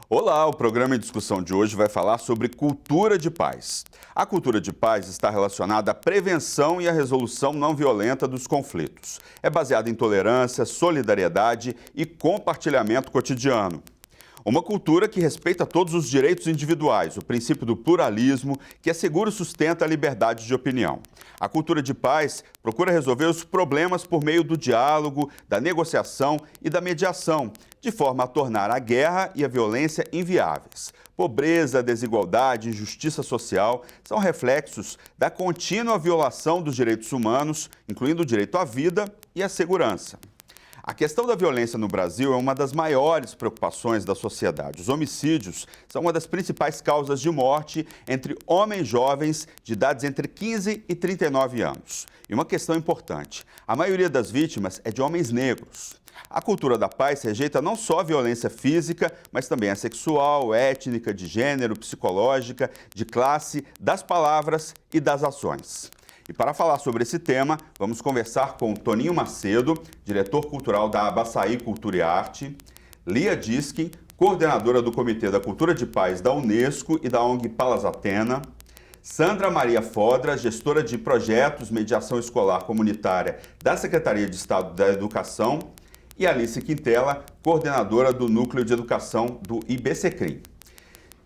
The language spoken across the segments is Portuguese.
Olá, o programa em discussão de hoje vai falar sobre cultura de paz. A cultura de paz está relacionada à prevenção e à resolução não violenta dos conflitos. É baseada em tolerância, solidariedade e compartilhamento cotidiano. Uma cultura que respeita todos os direitos individuais, o princípio do pluralismo, que assegura e sustenta a liberdade de opinião. A cultura de paz procura resolver os problemas por meio do diálogo, da negociação e da mediação, de forma a tornar a guerra e a violência inviáveis. Pobreza, desigualdade, injustiça social são reflexos da contínua violação dos direitos humanos, incluindo o direito à vida e à segurança. A questão da violência no Brasil é uma das maiores preocupações da sociedade. Os homicídios são uma das principais causas de morte entre homens jovens de idades entre 15 e 39 anos. E uma questão importante, a maioria das vítimas é de homens negros. A cultura da paz rejeita não só a violência física, mas também a sexual, étnica, de gênero, psicológica, de classe, das palavras e das ações. E para falar sobre esse tema, vamos conversar com Toninho Macedo, diretor cultural da Abaçaí Cultura e Arte, Lia Diskin, coordenadora do Comitê da Cultura de Paz da Unesco e da ONG Palas Atena, Sandra Maria Fodra, gestora de projetos mediação escolar comunitária da Secretaria de Estado da Educação, e Alice Quintela, coordenadora do Núcleo de Educação do IBCCRIM.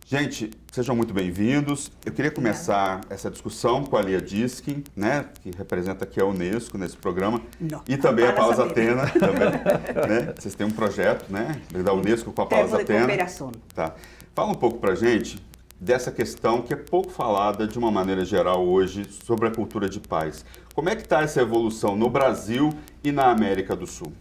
Gente, sejam muito bem-vindos. Eu queria começar essa discussão com a Lia Diskin, né, que representa aqui a Unesco nesse programa, e também a Palas Atena. Né? Vocês têm um projeto, né, da Unesco com a Palas Atena. Tá. Fala um pouco pra gente dessa questão que é pouco falada de uma maneira geral hoje sobre a cultura de paz. Como é que está essa evolução no Brasil e na América do Sul?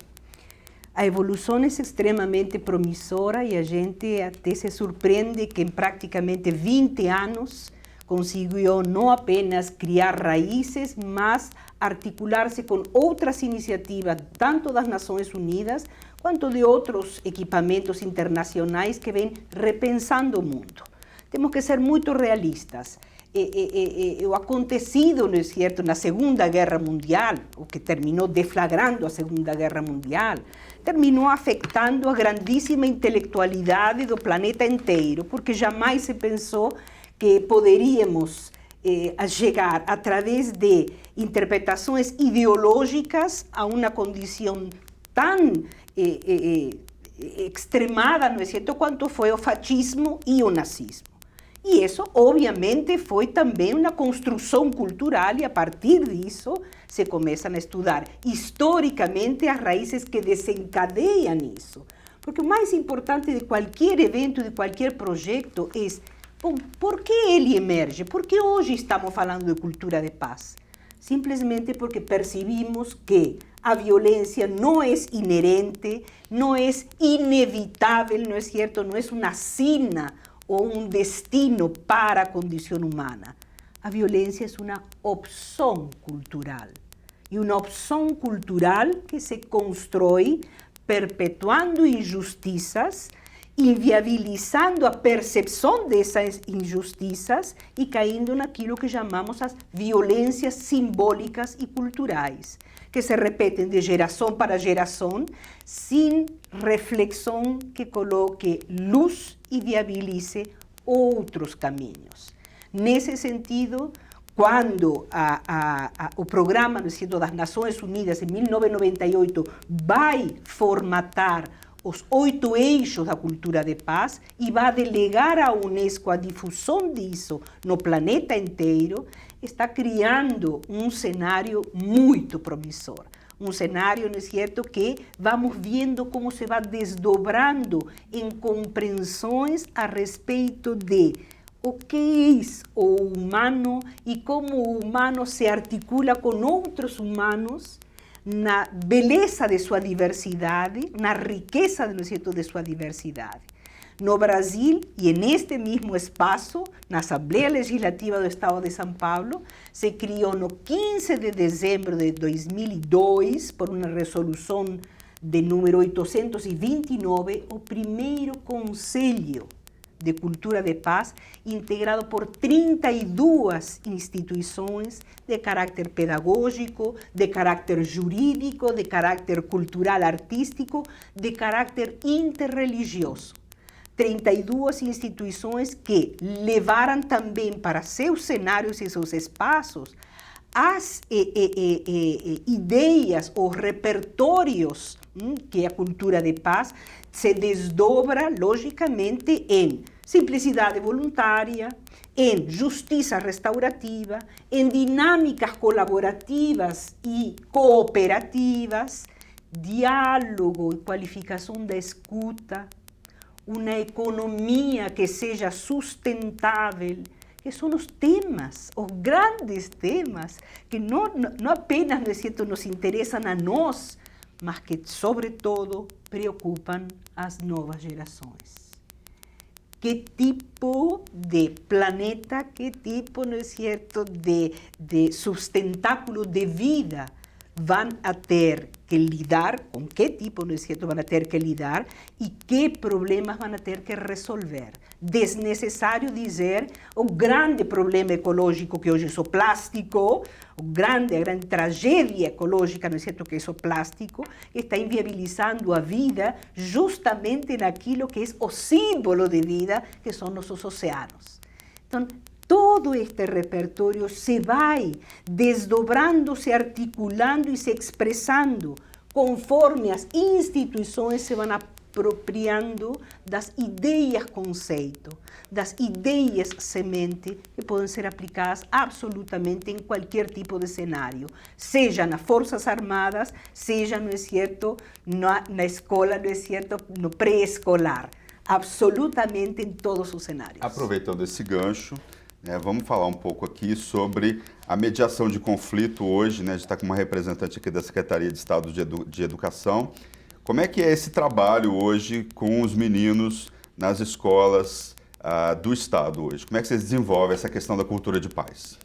A evolução é extremamente promissora e a gente até se surpreende que em praticamente 20 anos conseguiu não apenas criar raízes, mas articular-se com outras iniciativas, tanto das Nações Unidas, quanto de outros equipamentos internacionais que vêm repensando o mundo. Temos que ser muito realistas. O acontecido, não é certo, na Segunda Guerra Mundial, o que terminou deflagrando a Segunda Guerra Mundial, terminou afetando a grandíssima intelectualidade do planeta inteiro, porque jamais se pensou que poderíamos chegar, através de interpretações ideológicas, a uma condição tão extremada, não é certo, quanto foi o fascismo e o nazismo. E isso, obviamente, foi também uma construção cultural e, a partir disso, se começam a estudar historicamente as raízes que desencadeiam isso. Porque o mais importante de qualquer evento, de qualquer projeto, é, bom, por que ele emerge? Por que hoje estamos falando de cultura de paz? Simplesmente porque percebimos que a violência não é inerente, não é inevitável, não é certo? Não é uma sina ou um destino para a condição humana. A violência é uma opção cultural. E uma opção cultural que se constrói perpetuando injustiças, inviabilizando a percepção dessas injustiças e caindo naquilo que chamamos as violências simbólicas e culturais, que se repetem de geração para geração, sem reflexão que coloque luz e viabilize outros caminhos. Nesse sentido, quando o programa das Nações Unidas, em 1998, vai formatar os 8 eixos da cultura de paz e vai delegar à Unesco a difusão disso no planeta inteiro, está criando um cenário muito promissor. Um cenário, não é certo, que vamos vendo como se vai desdobrando em compreensões a respeito de o que é o humano e como o humano se articula com outros humanos na beleza de sua diversidade, na riqueza, não é certo, de sua diversidade. No Brasil, e neste mesmo espaço, na Assembleia Legislativa do Estado de São Paulo, se criou no 15 de dezembro de 2002, por uma resolução de número 829, o primeiro Conselho de Cultura de Paz, integrado por 32 instituições de caráter pedagógico, de caráter jurídico, de caráter cultural artístico, de caráter interreligioso. 32 instituições que levaram também para seus cenários e seus espaços as ideias ou repertórios que a cultura de paz se desdobra, logicamente, em simplicidade voluntária, em justiça restaurativa, em dinâmicas colaborativas e cooperativas, diálogo e qualificação da escuta, uma economia que seja sustentável, que são os temas, os grandes temas, que não apenas, não é certo, nos interessam a nós, mas que, sobretudo, preocupam as novas gerações. Que tipo de planeta, que tipo, não é certo, de sustentáculo de vida vão a ter que lidar, com que tipo, não é certo, vão a ter que lidar e que problemas vão a ter que resolver. Desnecessário dizer o grande problema ecológico que hoje é o plástico, a grande tragédia ecológica, não é certo, que é o plástico, que está inviabilizando a vida justamente naquilo que é o símbolo de vida, que são nossos oceanos. Então, todo este repertório se vai desdobrando, se articulando e se expressando conforme as instituições se vão apropriando das ideias conceito, das ideias semente que podem ser aplicadas absolutamente em qualquer tipo de cenário, seja nas Forças Armadas, seja, não é certo, na escola, não é certo, no pré-escolar, absolutamente em todos os cenários. Aproveitando esse gancho, vamos falar um pouco aqui sobre a mediação de conflito hoje, né? A gente está com uma representante aqui da Secretaria de Estado de Educação. Como é que é esse trabalho hoje com os meninos nas escolas do Estado hoje? Como é que vocês desenvolvem essa questão da cultura de paz?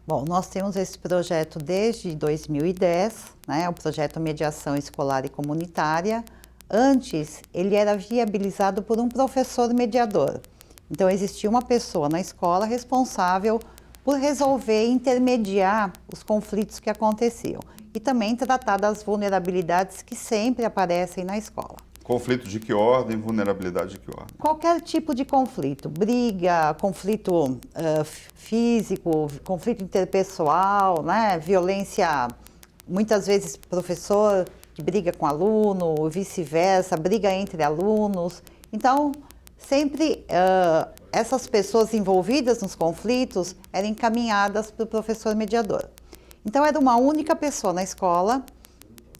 Bom, nós temos esse projeto desde 2010, né? O projeto Mediação Escolar e Comunitária. Antes, ele era viabilizado por um professor mediador. Então, existia uma pessoa na escola responsável por resolver e intermediar os conflitos que aconteciam e também tratar das vulnerabilidades que sempre aparecem na escola. Conflito de que ordem, vulnerabilidade de que ordem? Qualquer tipo de conflito, briga, conflito físico, conflito interpessoal, né? Violência, muitas vezes professor que briga com aluno, vice-versa, briga entre alunos. Então, sempre essas pessoas envolvidas nos conflitos eram encaminhadas para o professor mediador. Então, era uma única pessoa na escola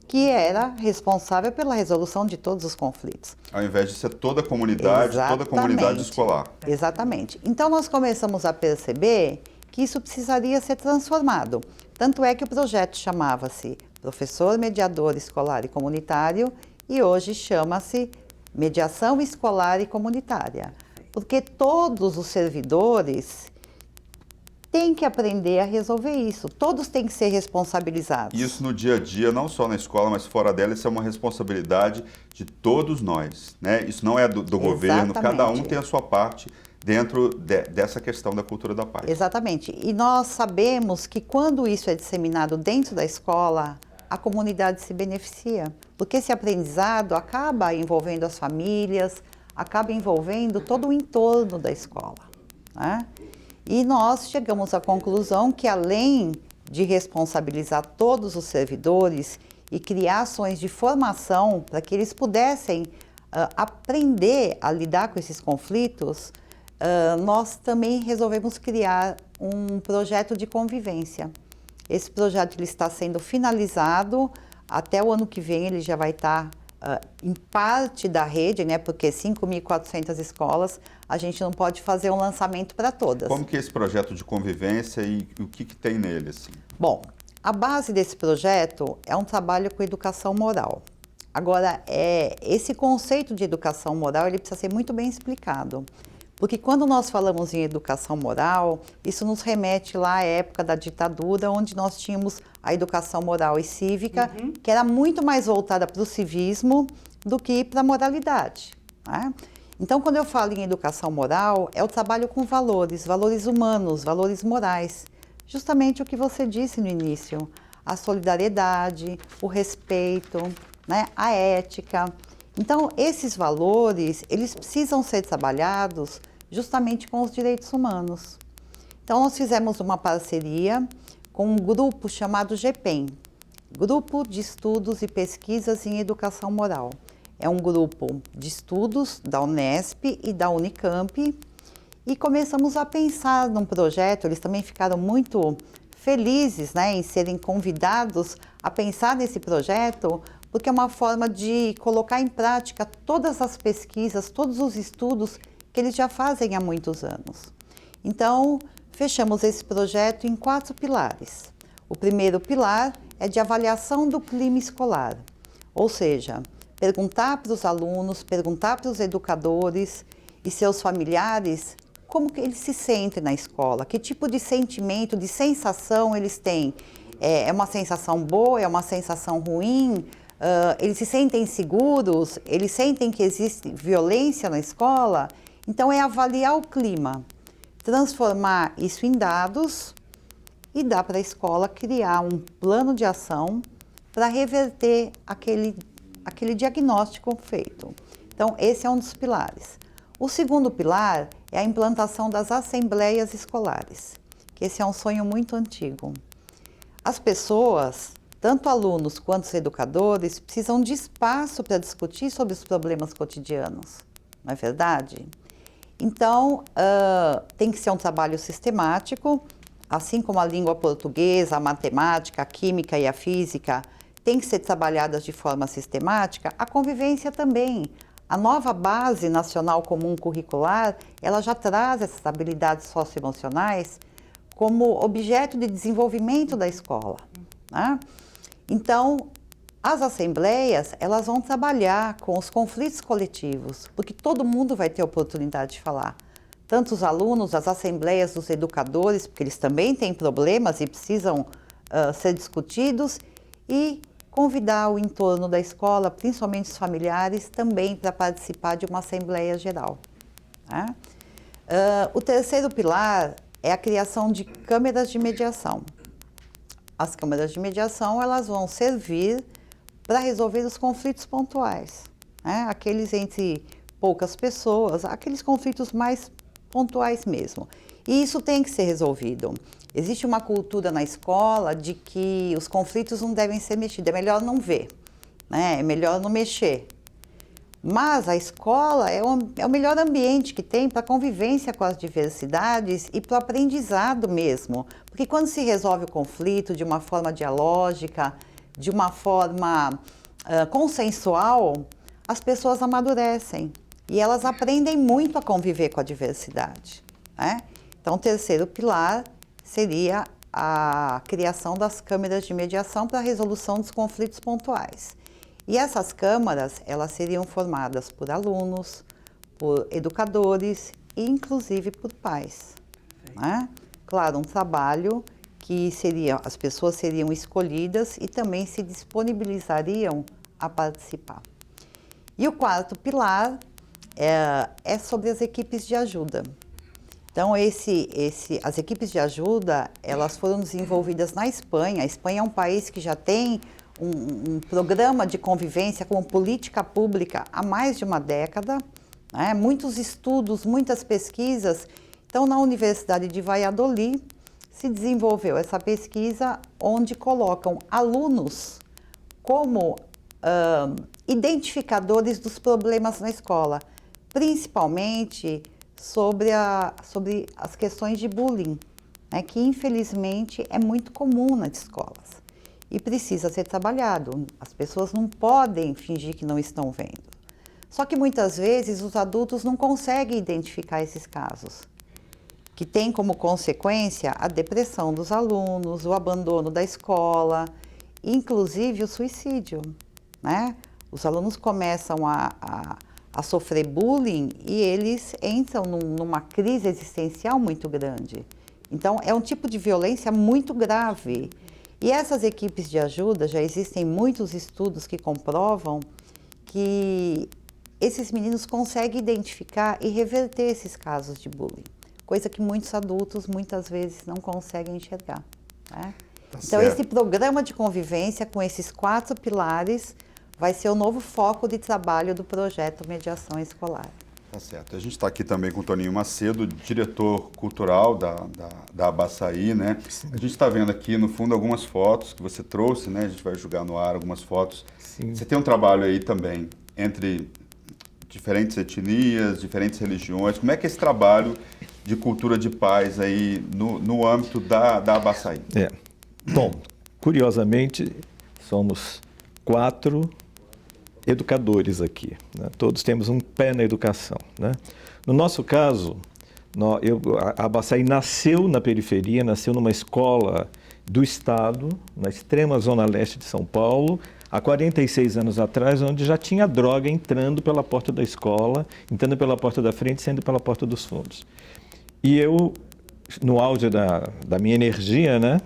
que era responsável pela resolução de todos os conflitos. Ao invés de ser toda a comunidade, toda a comunidade escolar. Exatamente. Então, nós começamos a perceber que isso precisaria ser transformado. Tanto é que o projeto chamava-se Professor Mediador Escolar e Comunitário e hoje chama-se Mediação Escolar e Comunitária. Porque todos os servidores têm que aprender a resolver isso. Todos têm que ser responsabilizados. Isso no dia a dia, não só na escola, mas fora dela, isso é uma responsabilidade de todos nós, né? Isso não é do governo, cada um tem a sua parte dentro dessa questão da cultura da paz. Exatamente. E nós sabemos que quando isso é disseminado dentro da escola, a comunidade se beneficia. Porque esse aprendizado acaba envolvendo as famílias, acaba envolvendo todo o entorno da escola, né? E nós chegamos à conclusão que, além de responsabilizar todos os servidores e criar ações de formação para que eles pudessem aprender a lidar com esses conflitos, nós também resolvemos criar um projeto de convivência. Esse projeto ele está sendo finalizado, até o ano que vem ele já vai estar em parte da rede, né? Porque 5.400 escolas, a gente não pode fazer um lançamento para todas. Como que é esse projeto de convivência e o que tem nele, assim? Bom, a base desse projeto é um trabalho com educação moral. Agora, esse conceito de educação moral ele precisa ser muito bem explicado. Porque quando nós falamos em educação moral, isso nos remete lá à época da ditadura, onde nós tínhamos a educação moral e cívica, que era muito mais voltada para o civismo do que para a moralidade, né? Então, quando eu falo em educação moral, é o trabalho com valores, valores humanos, valores morais. Justamente o que você disse no início, a solidariedade, o respeito, né, a ética. Então, esses valores, eles precisam ser trabalhados justamente com os direitos humanos. Então, nós fizemos uma parceria com um grupo chamado GPEM, Grupo de Estudos e Pesquisas em Educação Moral. É um grupo de estudos da Unesp e da Unicamp e começamos a pensar num projeto. Eles também ficaram muito felizes, né, em serem convidados a pensar nesse projeto, porque é uma forma de colocar em prática todas as pesquisas, todos os estudos que eles já fazem há muitos anos. Então, fechamos esse projeto em 4 pilares. O primeiro pilar é de avaliação do clima escolar, ou seja, perguntar para os alunos, perguntar para os educadores e seus familiares como que eles se sentem na escola, que tipo de sentimento, de sensação eles têm. É uma sensação boa, é uma sensação ruim? Eles se sentem seguros? Eles sentem que existe violência na escola? Então, é avaliar o clima, transformar isso em dados e dar para a escola criar um plano de ação para reverter aquele diagnóstico feito. Então, esse é um dos pilares. O segundo pilar é a implantação das assembleias escolares, que esse é um sonho muito antigo. As pessoas, tanto alunos quanto os educadores, precisam de espaço para discutir sobre os problemas cotidianos, não é verdade? Então, tem que ser um trabalho sistemático, assim como a língua portuguesa, a matemática, a química e a física têm que ser trabalhadas de forma sistemática, a convivência também. A nova Base Nacional Comum Curricular, ela já traz essas habilidades socioemocionais como objeto de desenvolvimento da escola, né? Então, as assembleias, elas vão trabalhar com os conflitos coletivos, porque todo mundo vai ter oportunidade de falar. Tanto os alunos, as assembleias dos educadores, porque eles também têm problemas e precisam ser discutidos, e convidar o entorno da escola, principalmente os familiares, também para participar de uma assembleia geral, né? O terceiro pilar é a criação de câmeras de mediação. As câmeras de mediação, elas vão servir para resolver os conflitos pontuais, né? Aqueles entre poucas pessoas, aqueles conflitos mais pontuais mesmo. E isso tem que ser resolvido. Existe uma cultura na escola de que os conflitos não devem ser mexidos, é melhor não ver, né? É melhor não mexer. Mas a escola é o melhor ambiente que tem para a convivência com as diversidades e para o aprendizado mesmo. Porque quando se resolve o conflito de uma forma dialógica, de uma forma consensual, as pessoas amadurecem e elas aprendem muito a conviver com a diversidade, né? Então, o terceiro pilar seria a criação das câmaras de mediação para a resolução dos conflitos pontuais. E essas câmaras, elas seriam formadas por alunos, por educadores e inclusive por pais, né? Claro, um trabalho que as pessoas seriam escolhidas e também se disponibilizariam a participar. E o quarto pilar é sobre as equipes de ajuda. Então, as equipes de ajuda, elas foram desenvolvidas na Espanha. A Espanha é um país que já tem um programa de convivência como política pública há mais de uma década, né? Muitos estudos, muitas pesquisas. Então, na Universidade de Valladolid, se desenvolveu essa pesquisa onde colocam alunos como identificadores dos problemas na escola, principalmente sobre as questões de bullying, né, que infelizmente é muito comum nas escolas e precisa ser trabalhado. As pessoas não podem fingir que não estão vendo. Só que muitas vezes os adultos não conseguem identificar esses casos, que tem como consequência a depressão dos alunos, o abandono da escola, inclusive o suicídio, né? Os alunos começam a sofrer bullying e eles entram numa crise existencial muito grande. Então, é um tipo de violência muito grave. E essas equipes de ajuda, já existem muitos estudos que comprovam que esses meninos conseguem identificar e reverter esses casos de bullying, coisa que muitos adultos muitas vezes não conseguem enxergar, né? Então, esse programa de convivência com esses 4 pilares vai ser o novo foco de trabalho do projeto Mediação Escolar. Tá certo. A gente está aqui também com o Toninho Macedo, diretor cultural da Abasaí, né? A gente está vendo aqui, no fundo, algumas fotos que você trouxe, né? A gente vai jogar no ar algumas fotos. Sim. Você tem um trabalho aí também entre diferentes etnias, diferentes religiões. Como é que é esse trabalho de cultura de paz aí no âmbito da Abasaí? Bom, curiosamente, somos 4 educadores aqui, né? Todos temos um pé na educação, né? No nosso caso, a Abasaí nasceu na periferia, nasceu numa escola do estado, na extrema zona leste de São Paulo, há 46 anos atrás, onde já tinha droga entrando pela porta da escola, entrando pela porta da frente, saindo pela porta dos fundos. E eu, no auge da minha energia, né,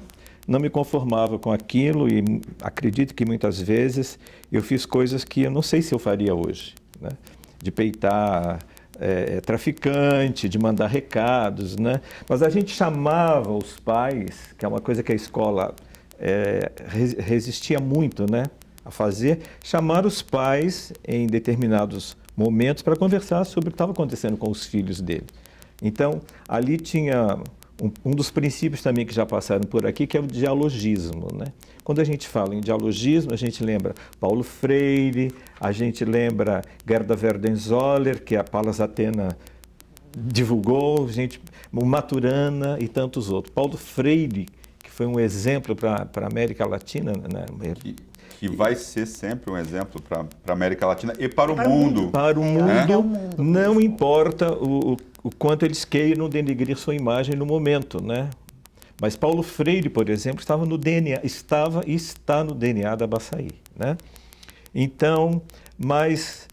não me conformava com aquilo e acredito que muitas vezes eu fiz coisas que eu não sei se eu faria hoje, né? De peitar traficante, de mandar recados, né? Mas a gente chamava os pais, que é uma coisa que a escola resistia muito, né, a fazer, chamar os pais em determinados momentos para conversar sobre o que estava acontecendo com os filhos dele. Então, ali tinha um dos princípios também que já passaram por aqui, que é o dialogismo, né? Quando a gente fala em dialogismo, a gente lembra Paulo Freire, a gente lembra Gerda Werdenzoller, que a Palas Athena divulgou, o Maturana e tantos outros. Paulo Freire, que foi um exemplo para a América Latina, né? Que vai ser sempre um exemplo para a América Latina e para o mundo. Para o mundo, não importa o quanto eles queiram denegrir sua imagem no momento, né? Mas Paulo Freire, por exemplo, estava no DNA, estava e está no DNA da Abasaí, né? Então, mas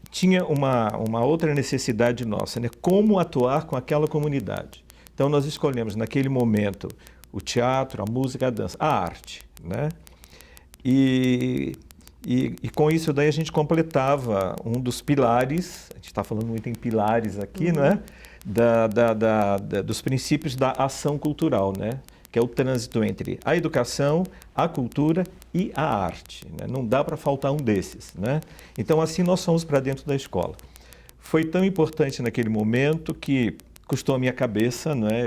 tinha uma outra necessidade nossa, né? Como atuar com aquela comunidade. Então, nós escolhemos naquele momento o teatro, a música, a dança, a arte, né? E com isso daí a gente completava um dos pilares, a gente está falando muito em pilares aqui, né? Dos princípios da ação cultural, né? Que é o trânsito entre a educação, a cultura e a arte, né? Não dá para faltar um desses, né? Então assim nós fomos para dentro da escola. Foi tão importante naquele momento que custou a minha cabeça, né?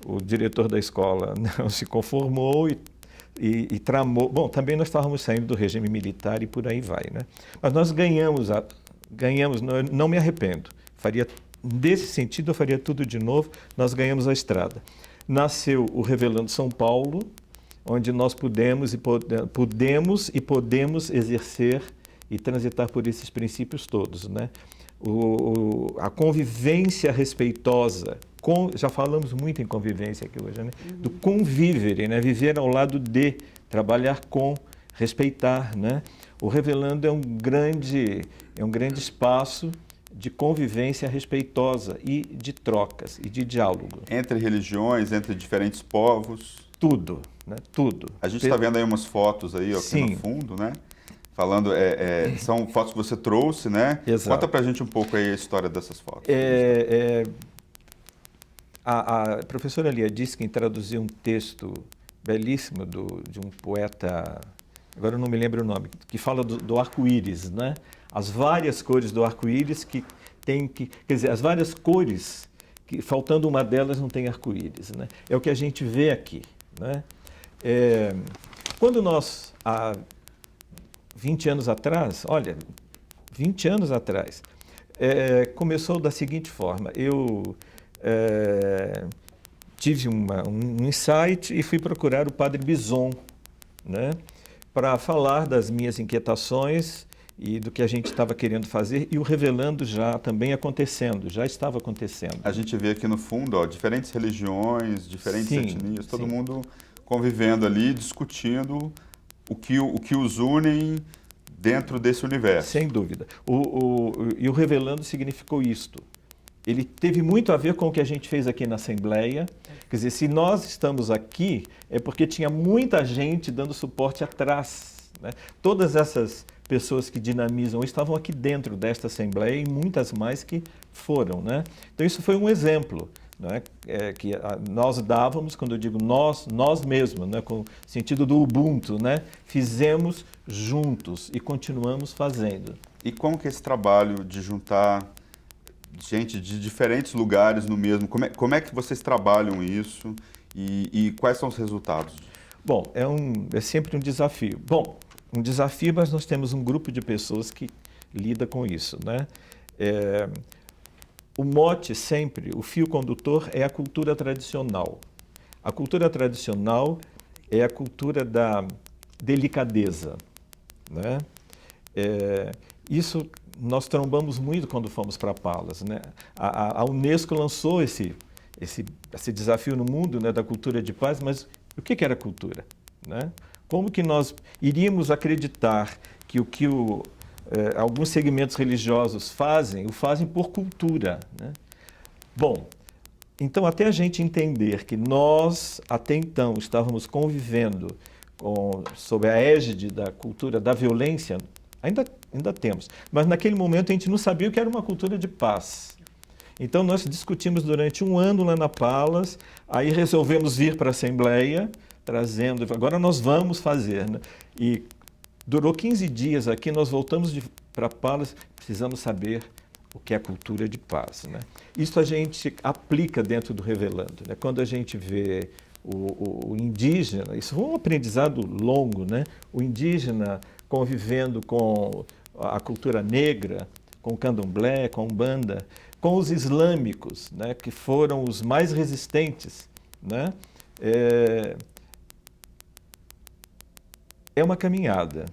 O diretor da escola não se conformou e tramou. Bom, também nós estávamos saindo do regime militar e por aí vai, né? Mas nós ganhamos, não me arrependo. Nesse sentido, eu faria tudo de novo. Nós ganhamos a estrada. Nasceu o Revelando São Paulo, onde nós podemos exercer e transitar por esses princípios todos, né? A convivência respeitosa, já falamos muito em convivência aqui hoje, né? Do convivere, né? Viver ao lado de, trabalhar com, respeitar, né? O Revelando é um grande espaço de convivência respeitosa e de trocas e de diálogo. Entre religiões, entre diferentes povos. Tudo, né? Tudo. A gente está vendo aí umas fotos aí, ó, aqui no fundo, né? Falando, são fotos que você trouxe, né? Exato. Conta pra gente um pouco aí a história dessas fotos. A professora Lia Diskin traduziu um texto belíssimo de um poeta, agora eu não me lembro o nome, que fala do arco-íris, né? As várias cores do arco-íris quer dizer, as várias cores, que faltando uma delas não tem arco-íris, né? É o que a gente vê aqui, né? Quando nós, há 20 anos atrás, começou da seguinte forma, eu tive um insight e fui procurar o Padre Bison, né, para falar das minhas inquietações e do que a gente estava querendo fazer, e o Revelando já estava acontecendo. A gente vê aqui no fundo, ó, diferentes religiões, diferentes etnias, todo mundo convivendo ali, discutindo o que os unem dentro desse universo. Sem dúvida. E o Revelando significou isto. Ele teve muito a ver com o que a gente fez aqui na Assembleia. Quer dizer, se nós estamos aqui, é porque tinha muita gente dando suporte atrás, né? Todas essas pessoas que dinamizam estavam aqui dentro desta Assembleia e muitas mais que foram, né? Então isso foi um exemplo, né? Que nós dávamos, quando eu digo nós mesmos, né? Com o sentido do Ubuntu, né? Fizemos juntos e continuamos fazendo. E como que é esse trabalho de juntar gente de diferentes lugares no mesmo, como é que vocês trabalham isso e quais são os resultados? Bom, é sempre um desafio. Bom, um desafio, mas nós temos um grupo de pessoas que lida com isso, né? O mote sempre, o fio condutor é a cultura tradicional. A cultura tradicional é a cultura da delicadeza, né? Isso nós trombamos muito quando fomos para Palas, né? A Unesco lançou esse desafio no mundo, né, da cultura de paz, mas o que era cultura, né? Como que nós iríamos acreditar que alguns segmentos religiosos o fazem por cultura, né? Bom, então até a gente entender que nós, até então, estávamos convivendo sob a égide da cultura da violência, ainda temos, mas naquele momento a gente não sabia o que era uma cultura de paz. Então nós discutimos durante um ano lá na Palas, aí resolvemos vir para a Assembleia, trazendo, agora nós vamos fazer, né? E durou 15 dias aqui, nós voltamos para Palas, precisamos saber o que é a cultura de paz, né? Isso a gente aplica dentro do Revelando, né? Quando a gente vê o indígena, isso foi um aprendizado longo, né? O indígena convivendo com a cultura negra, com o candomblé, com a umbanda, com os islâmicos, né? Que foram os mais resistentes, né? É uma caminhada.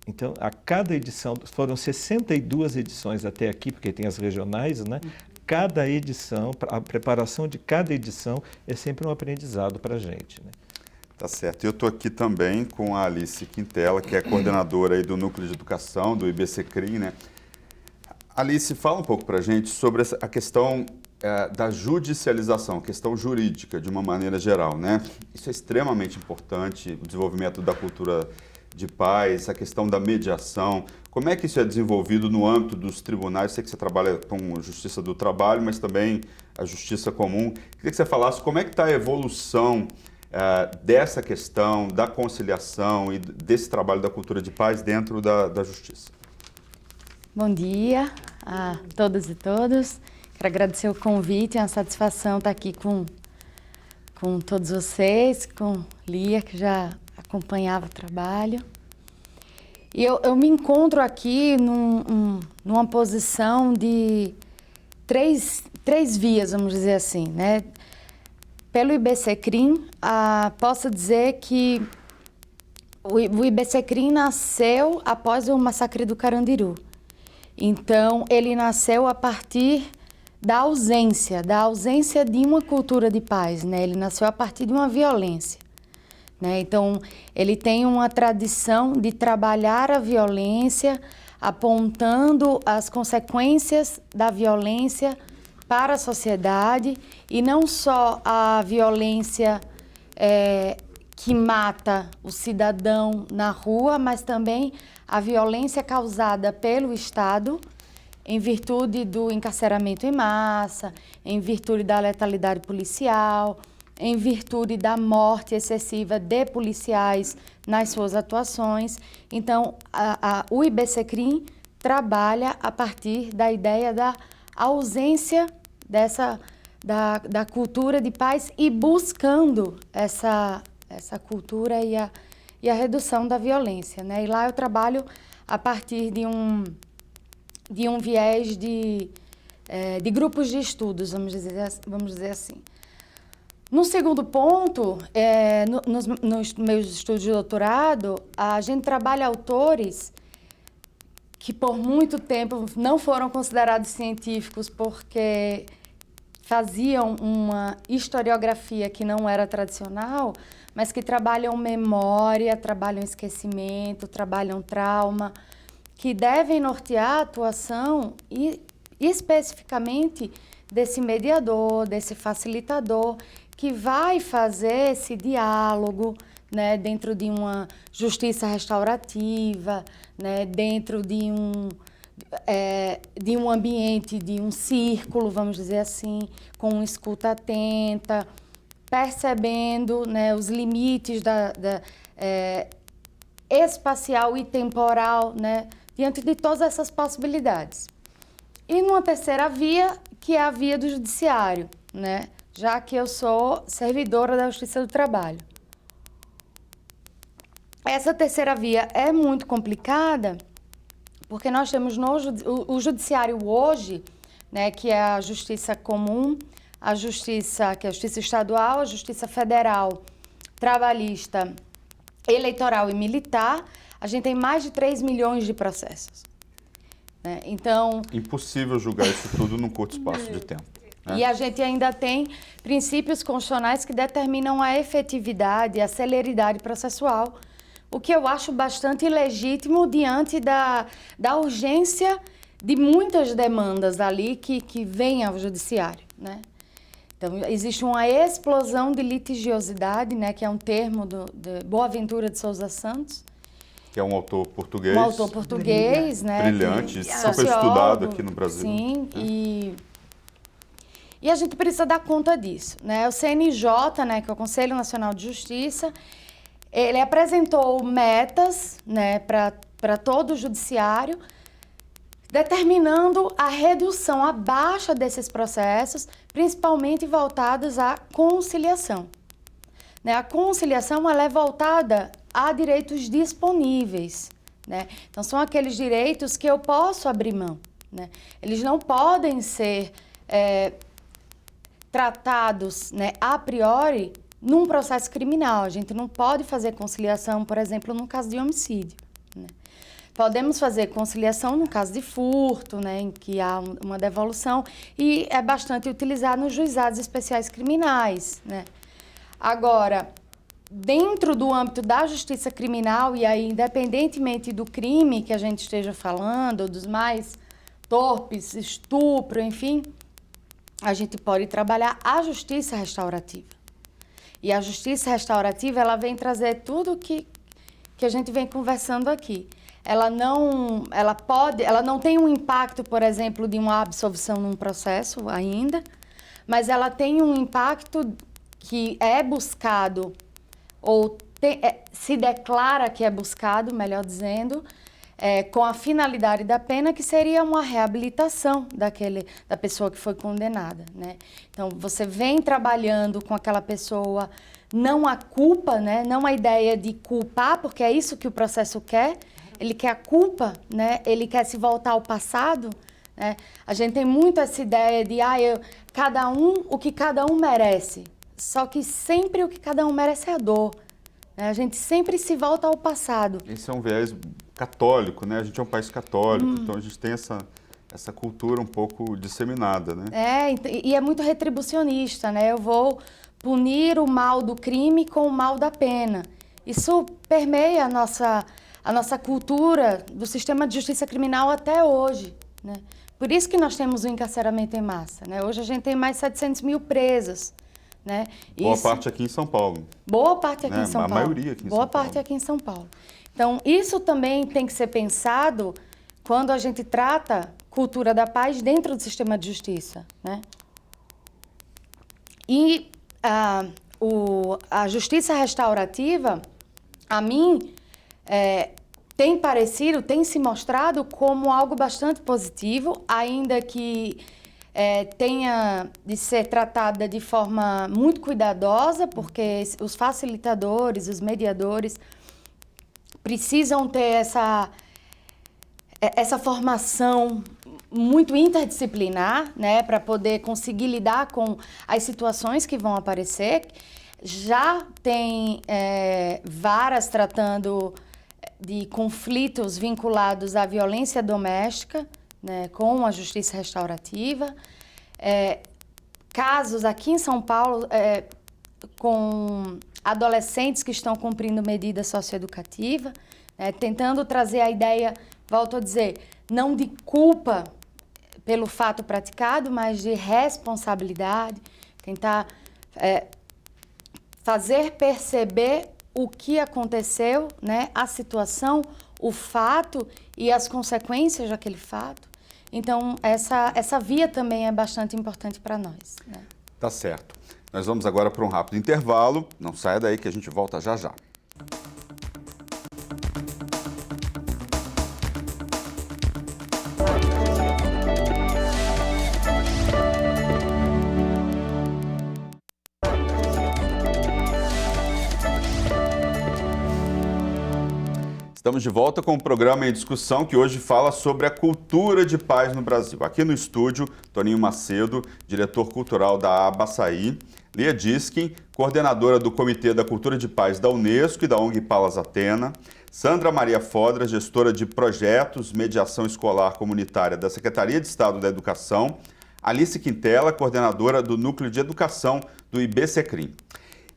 Então, a cada edição, foram 62 edições até aqui, porque tem as regionais, né? Cada edição, a preparação de cada edição é sempre um aprendizado para a gente, né? Tá certo. Eu estou aqui também com a Alice Quintela, que é coordenadora aí do Núcleo de Educação, do IBCCRIM, né? Alice, fala um pouco para a gente sobre a questão da judicialização, questão jurídica, de uma maneira geral, né? Isso é extremamente importante, o desenvolvimento da cultura de paz, a questão da mediação. Como é que isso é desenvolvido no âmbito dos tribunais? Eu sei que você trabalha com a Justiça do Trabalho, mas também a Justiça Comum. Queria que você falasse como é que está a evolução dessa questão da conciliação e desse trabalho da cultura de paz dentro da Justiça. Bom dia a todas e todos. Quero agradecer o convite, é uma satisfação estar aqui com todos vocês, com Lia, que já acompanhava o trabalho. E eu me encontro aqui numa posição de três vias, vamos dizer assim, né? Pelo IBCCRIM, posso dizer que o IBCCRIM nasceu após o massacre do Carandiru. Então, ele nasceu a partir da ausência de uma cultura de paz, né? Ele nasceu a partir de uma violência, né? Então, ele tem uma tradição de trabalhar a violência, apontando as consequências da violência para a sociedade, e não só a violência que mata o cidadão na rua, mas também a violência causada pelo Estado em virtude do encarceramento em massa, em virtude da letalidade policial, em virtude da morte excessiva de policiais nas suas atuações. Então, o IBCCRIM trabalha a partir da ideia da ausência da cultura de paz e buscando essa cultura e a redução da violência, né? E lá eu trabalho a partir de um viés de grupos de estudos, vamos dizer assim. No segundo ponto, nos meus estudos de doutorado, a gente trabalha autores que por muito tempo não foram considerados científicos porque faziam uma historiografia que não era tradicional, mas que trabalham memória, trabalham esquecimento, trabalham trauma, que devem nortear a atuação e especificamente desse mediador, desse facilitador, que vai fazer esse diálogo, né, dentro de uma justiça restaurativa, né, dentro de um ambiente, de um círculo, vamos dizer assim, com uma escuta atenta, percebendo, né, os limites espacial e temporal, né, diante de todas essas possibilidades. E numa terceira via, que é a via do judiciário, né, já que eu sou servidora da Justiça do Trabalho. Essa terceira via é muito complicada, porque nós temos o judiciário hoje, né, que é a justiça comum, a justiça, que é a justiça estadual, a justiça federal, trabalhista, eleitoral e militar, a gente tem mais de 3 milhões de processos. Né? Então, impossível julgar isso tudo num curto espaço de tempo. Né? E a gente ainda tem princípios constitucionais que determinam a efetividade, a celeridade processual, o que eu acho bastante ilegítimo diante da urgência de muitas demandas ali que vêm ao judiciário, né? Então, existe uma explosão de litigiosidade, né, que é um termo de Boaventura de Souza Santos. Que é um autor português. Um autor português, né? Brilhante, super sociólogo, estudado aqui no Brasil. Sim, e a gente precisa dar conta disso, né? O CNJ, né, que é o Conselho Nacional de Justiça, ele apresentou metas, né, para todo o judiciário, determinando a redução, a baixa desses processos, principalmente voltados à conciliação. Né? A conciliação ela é voltada a direitos disponíveis. Né? Então, são aqueles direitos que eu posso abrir mão. Né? Eles não podem ser tratados, né, a priori num processo criminal. A gente não pode fazer conciliação, por exemplo, num caso de homicídio. Né? Podemos fazer conciliação no caso de furto, né, em que há uma devolução, e é bastante utilizado nos juizados especiais criminais. Né? Agora, dentro do âmbito da justiça criminal, e aí independentemente do crime que a gente esteja falando, dos mais torpes, estupro, enfim, a gente pode trabalhar a justiça restaurativa. E a justiça restaurativa, ela vem trazer tudo que a gente vem conversando aqui. Ela não tem um impacto, por exemplo, de uma absolvição num processo ainda, mas ela tem um impacto que é buscado, ou se declara que é buscado, melhor dizendo, com a finalidade da pena, que seria uma reabilitação da pessoa que foi condenada. Né? Então, você vem trabalhando com aquela pessoa, não a culpa, né? Não a ideia de culpar, porque é isso que o processo quer. Ele quer a culpa, né? Ele quer se voltar ao passado. Né? A gente tem muito essa ideia de o que cada um merece. Só que sempre o que cada um merece é a dor. Né? A gente sempre se volta ao passado. Esse é um viés católico, né? A gente é um país católico, então a gente tem essa cultura um pouco disseminada, né? E é muito retribucionista, né? Eu vou punir o mal do crime com o mal da pena. Isso permeia a nossa cultura do sistema de justiça criminal até hoje, né? Por isso que nós temos o encarceramento em massa, né? Hoje a gente tem mais de 700 mil presos, né? Boa parte aqui em São Paulo. Boa parte aqui em São Paulo. A maioria aqui em São Paulo. Boa parte aqui em São Paulo. Então, isso também tem que ser pensado quando a gente trata cultura da paz dentro do sistema de justiça, né? E a justiça restaurativa, a mim, tem se mostrado como algo bastante positivo, ainda que tenha de ser tratada de forma muito cuidadosa, porque os facilitadores, os mediadores, precisam ter essa formação muito interdisciplinar, né, para poder conseguir lidar com as situações que vão aparecer. Já tem varas tratando de conflitos vinculados à violência doméstica, né, com a justiça restaurativa. Casos aqui em São Paulo com adolescentes que estão cumprindo medida socioeducativa, tentando trazer a ideia, volto a dizer, não de culpa pelo fato praticado, mas de responsabilidade, tentar fazer perceber o que aconteceu, né, a situação, o fato e as consequências daquele fato. Então, essa via também é bastante importante para nós, né? Tá certo. Nós vamos agora para um rápido intervalo. Não saia daí que a gente volta já já. Estamos de volta com o programa em discussão que hoje fala sobre a cultura de paz no Brasil. Aqui no estúdio, Toninho Macedo, diretor cultural da Abaçaí, Lia Diskin, coordenadora do Comitê da Cultura de Paz da Unesco e da ONG Palas Atena, Sandra Maria Fodra, gestora de projetos, mediação escolar comunitária da Secretaria de Estado da Educação, Alice Quintela, coordenadora do Núcleo de Educação do IBCCRIM.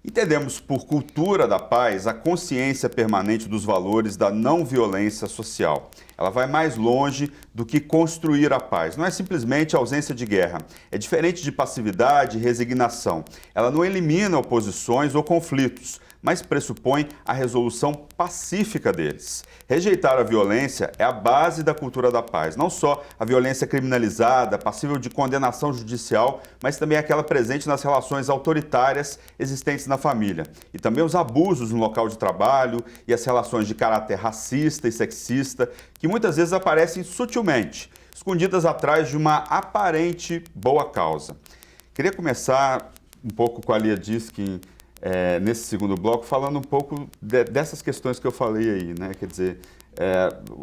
Entendemos por cultura da paz a consciência permanente dos valores da não violência social. Ela vai mais longe do que construir a paz. Não é simplesmente ausência de guerra. É diferente de passividade e resignação. Ela não elimina oposições ou conflitos, mas pressupõe a resolução pacífica deles. Rejeitar a violência é a base da cultura da paz. Não só a violência criminalizada, passível de condenação judicial, mas também aquela presente nas relações autoritárias existentes na família. E também os abusos no local de trabalho e as relações de caráter racista e sexista, que muitas vezes aparecem sutilmente, escondidas atrás de uma aparente boa causa. Queria começar um pouco com a Lia Diskin, nesse segundo bloco, falando um pouco dessas questões que eu falei aí, né? Quer dizer,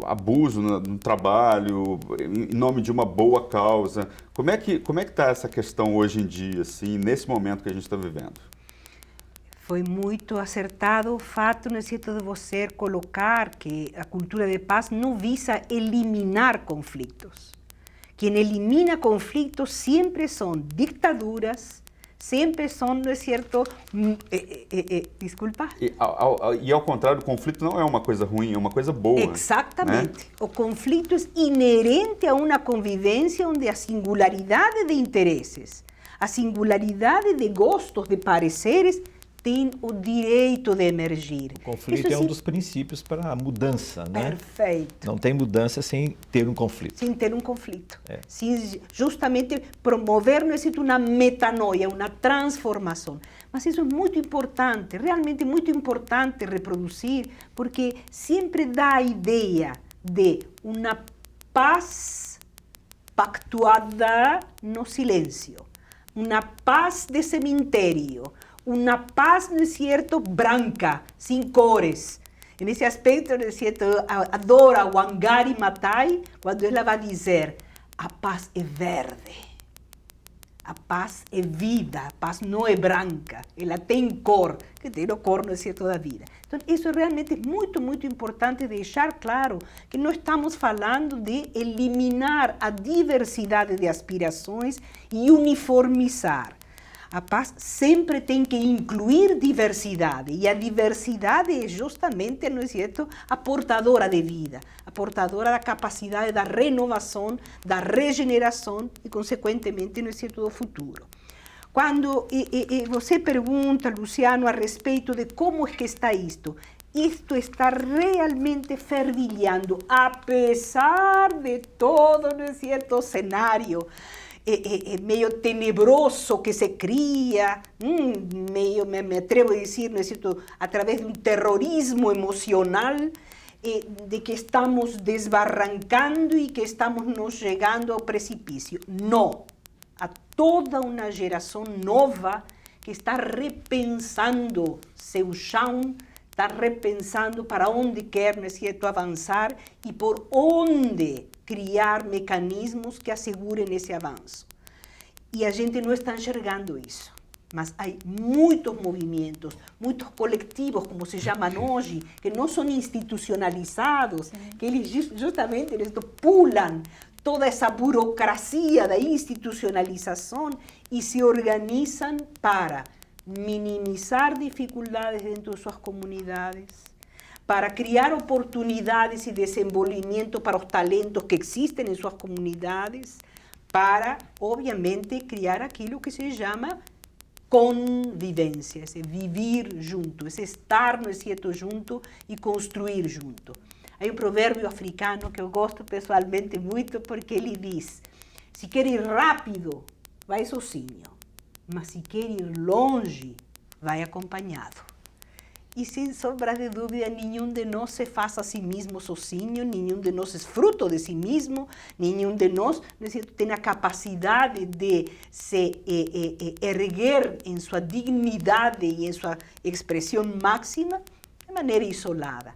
abuso no trabalho, em nome de uma boa causa. Como é que está essa questão hoje em dia, assim, nesse momento que a gente está vivendo? Foi muito acertado o fato, não é certo, de você colocar que a cultura de paz não visa eliminar conflitos. Quem elimina conflitos sempre são ditaduras, sempre são, não é certo, desculpa? E ao contrário, o conflito não é uma coisa ruim, é uma coisa boa. Exatamente. Né? O conflito é inerente a uma convivência onde a singularidade de interesses, a singularidade de gostos, de pareceres, tem o direito de emergir. O conflito é um dos princípios para a mudança, né? Perfeito. Não tem mudança sem ter um conflito. Sem ter um conflito. Sem justamente promover, não existe uma metanoia, uma transformação. Mas isso é muito importante, realmente muito importante reproduzir, porque sempre dá a ideia de uma paz pactuada no silêncio, uma paz de cemitério, uma paz, não é certo, branca, sem cores. Nesse aspecto, não é certo, adoro a Wangari Maathai, quando ela vai dizer, a paz é verde, a paz é vida, a paz não é branca, ela tem cor, que tem a cor, não é certo, da vida. Então, isso é realmente muito, muito importante deixar claro que não estamos falando de eliminar a diversidade de aspirações e uniformizar. A paz sempre tem que incluir diversidade, e a diversidade é justamente, não é certo, a portadora de vida, a portadora da capacidade da renovação, da regeneração e, consequentemente, não é certo, do futuro. Quando você pergunta, Luciano, a respeito de como é que está isto está realmente fervilhando, apesar de todo, não é certo, cenário meio tenebroso que se cria, meio, me atrevo a dizer, não é certo, através de um terrorismo emocional, de que estamos desbarrancando e que estamos nos chegando ao precipício. Não. Há toda uma geração nova que está repensando seu chão, está repensando para onde quer, não é certo, avançar e por onde criar mecanismos que assegurem esse avanço. E a gente não está enxergando isso. Mas há muitos movimentos, muitos coletivos, como se chamam hoje, que não são institucionalizados, que eles justamente pulam toda essa burocracia da institucionalização e se organizam para minimizar dificuldades dentro de suas comunidades, para criar oportunidades e desenvolvimento para os talentos que existem em suas comunidades, para, obviamente, criar aquilo que se chama convivência, esse viver junto, esse estar, não é certo, junto e construir junto. Há um provérbio africano que eu gosto pessoalmente muito porque ele diz: se quer ir rápido, vai sozinho, mas se quer ir longe, vai acompanhado. E sem sombra de dúvida, nenhum de nós se faz a si mesmo sozinho, nenhum de nós é fruto de si mesmo, nenhum de nós, não é certo, tem a capacidade de se erguer em sua dignidade e em sua expressão máxima de maneira isolada.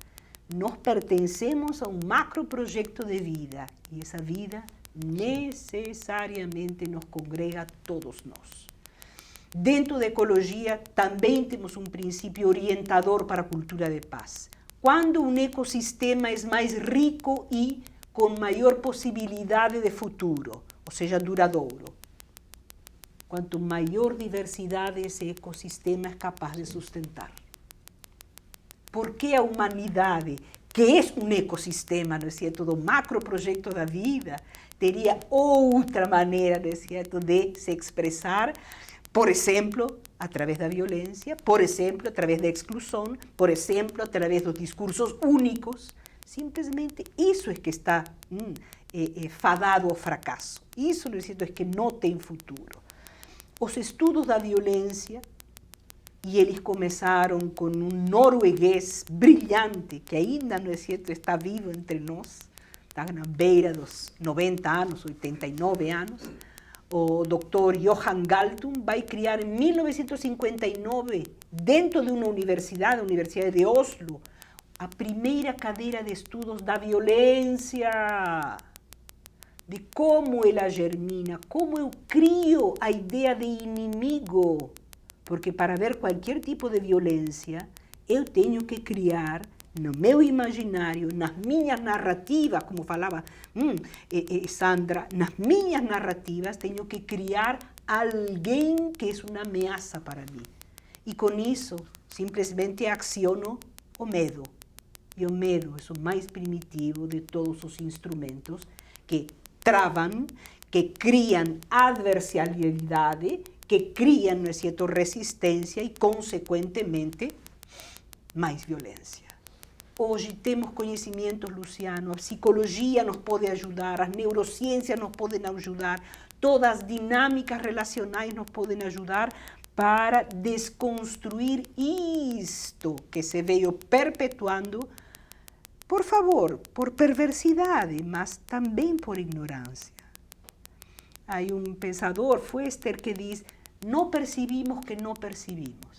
Nós pertencemos a um macro projeto de vida e essa vida necessariamente nos congrega a todos nós. Dentro da ecologia, também temos um princípio orientador para a cultura de paz. Quando um ecossistema é mais rico e com maior possibilidade de futuro, ou seja, duradouro. Quanto maior diversidade esse ecossistema é capaz de sustentar. Porque a humanidade, que é um ecossistema, não é certo, do macroprojeto da vida, teria outra maneira, não é certo, de se expressar, por exemplo, através da violência, por exemplo, através da exclusão, por exemplo, através dos discursos únicos. Simplesmente isso é que está fadado ao fracasso. Isso, não é certo, é que não tem futuro. Os estudos da violência, e eles começaram com um norueguês brilhante, que ainda, não é certo, está vivo entre nós, está na beira dos 90 anos, 89 anos, o Dr. Johan Galtung vai criar em 1959, dentro de uma universidade, a Universidade de Oslo, a primeira cadeira de estudos da violência, de como ela germina, como eu crio a ideia de inimigo. Porque para ver qualquer tipo de violência, eu tenho que criar no meu imaginário, nas minhas narrativas, como falava Sandra, nas minhas narrativas, tenho que criar alguém que é uma ameaça para mim. E com isso, simplesmente aciono o medo. E o medo é o mais primitivo de todos os instrumentos que travam, que criam adversarialidade, que criam, não é certo, resistência e, consequentemente, mais violência. Hoje temos conhecimentos, Luciano, a psicologia nos pode ajudar, as neurociências nos podem ajudar, todas as dinâmicas relacionais nos podem ajudar para desconstruir isto que se veio perpetuando, por favor, por perversidade, mas também por ignorância. Há um pensador, Foerster, que diz: não percebimos que não percebimos.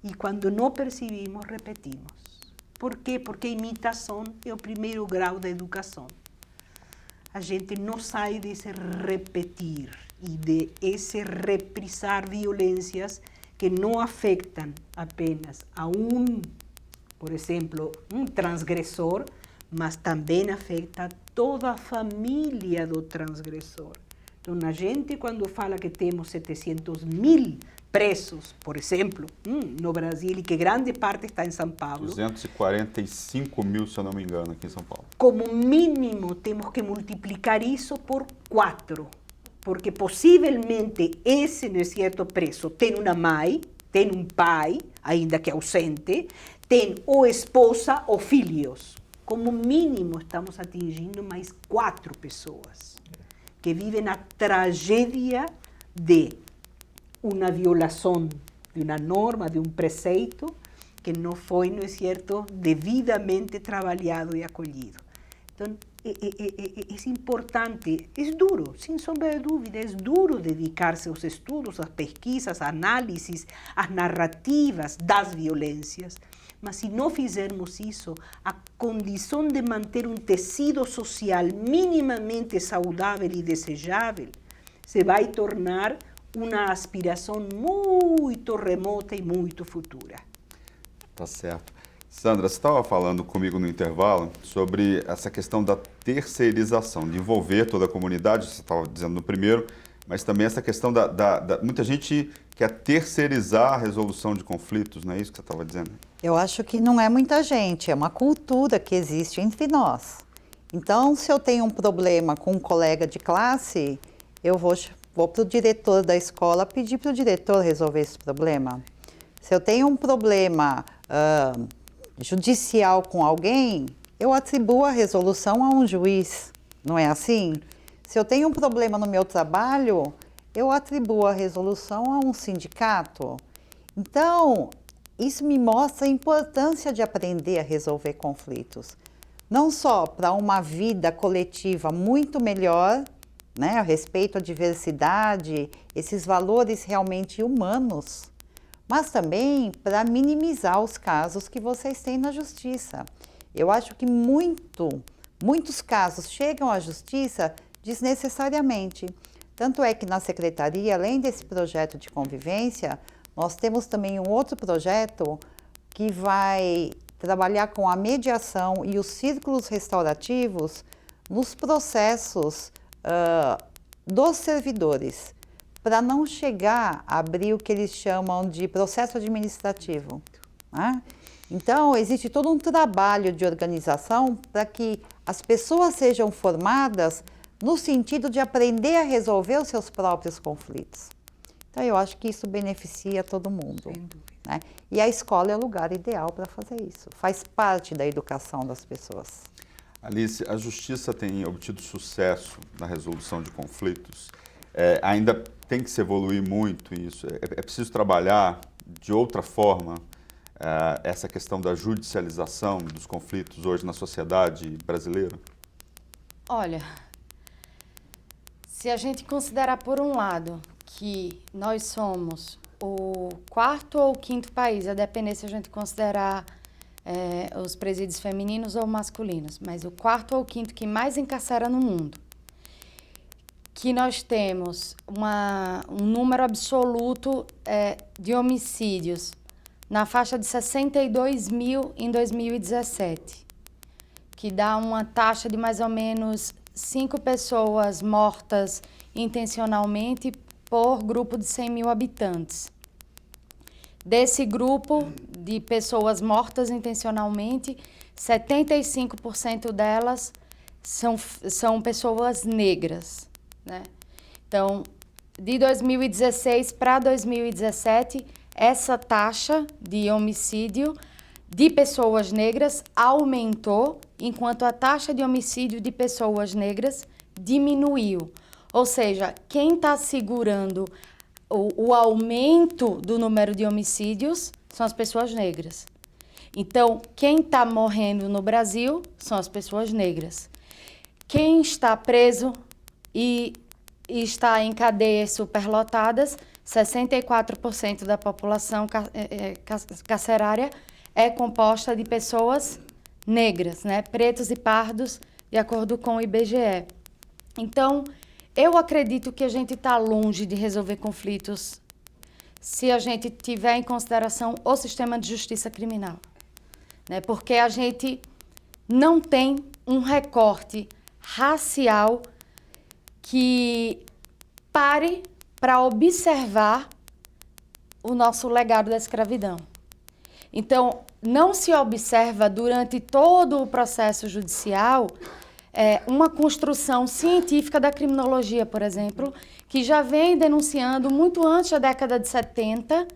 E quando não percebimos, repetimos. Por quê? Porque a imitação é o primeiro grau da educação. A gente não sai desse repetir e de esse reprisar violências que não afetam apenas a por exemplo, transgressor, mas também afeta toda a família do transgressor. Então, a gente, quando fala que temos 700.000 presos, por exemplo, no Brasil, e que grande parte está em São Paulo. 245 mil, se eu não me engano, aqui em São Paulo. Como mínimo, temos que multiplicar isso por 4, porque possivelmente esse, não é certo, preso tem uma mãe, tem um pai, ainda que ausente, tem ou esposa ou filhos. Como mínimo, estamos atingindo mais 4 pessoas que vivem a tragédia de uma violação de uma norma, de um preceito, que não foi, não é certo, devidamente trabalhado e acolhido. Então, é importante, é duro, sem sombra de dúvida, é duro dedicar-se aos estudos, às pesquisas, às análises, às narrativas das violências. Mas se não fizermos isso, a condição de manter um tecido social minimamente saudável e desejável se vai tornar uma aspiração muito remota e muito futura. Tá certo. Sandra, você estava falando comigo no intervalo sobre essa questão da terceirização, de envolver toda a comunidade, você estava dizendo no primeiro, mas também essa questão muita gente quer terceirizar a resolução de conflitos, não é isso que você estava dizendo? Eu acho que não é muita gente, é uma cultura que existe entre nós. Então, se eu tenho um problema com um colega de classe, eu vou vou para o diretor da escola pedir para o diretor resolver esse problema. Se eu tenho um problema judicial com alguém, eu atribuo a resolução a um juiz, não é assim? Se eu tenho um problema no meu trabalho, eu atribuo a resolução a um sindicato. Então, isso me mostra a importância de aprender a resolver conflitos. Não só para uma vida coletiva muito melhor, né, a respeito à diversidade, esses valores realmente humanos, mas também para minimizar os casos que vocês têm na justiça. Eu acho que muitos casos chegam à justiça desnecessariamente. Tanto é que na secretaria, além desse projeto de convivência, nós temos também um outro projeto que vai trabalhar com a mediação e os círculos restaurativos nos processos dos servidores, para não chegar a abrir o que eles chamam de processo administrativo, né? Então, existe todo um trabalho de organização para que as pessoas sejam formadas no sentido de aprender a resolver os seus próprios conflitos. Então, eu acho que isso beneficia todo mundo. Sem dúvida. Né? E a escola é o lugar ideal para fazer isso. Faz parte da educação das pessoas. Alice, a justiça tem obtido sucesso na resolução de conflitos. Ainda tem que se evoluir muito isso. É preciso trabalhar de outra forma essa questão da judicialização dos conflitos hoje na sociedade brasileira? Olha, se a gente considerar por um lado que nós somos o 4º ou 5º país, a depender se a gente considerar os presídios femininos ou masculinos, mas o 4º ou 5º que mais encarcera no mundo, que nós temos um número absoluto de homicídios na faixa de 62 mil em 2017, que dá uma taxa de mais ou menos 5 pessoas mortas intencionalmente por grupo de 100 mil habitantes. Desse grupo de pessoas mortas intencionalmente, 75% delas são pessoas negras, né? Então, de 2016 para 2017, essa taxa de homicídio de pessoas negras aumentou, enquanto a taxa de homicídio de pessoas negras diminuiu. Ou seja, quem está segurando o aumento do número de homicídios são as pessoas negras. Então, quem está morrendo no Brasil são as pessoas negras. Quem está preso e está em cadeias superlotadas, 64% da população carcerária é composta de pessoas negras, né? Pretos e pardos, de acordo com o IBGE. Então, eu acredito que a gente está longe de resolver conflitos se a gente tiver em consideração o sistema de justiça criminal, né? Porque a gente não tem um recorte racial que pare para observar o nosso legado da escravidão. Então, não se observa durante todo o processo judicial uma construção científica da criminologia, por exemplo, que já vem denunciando muito antes da década de 70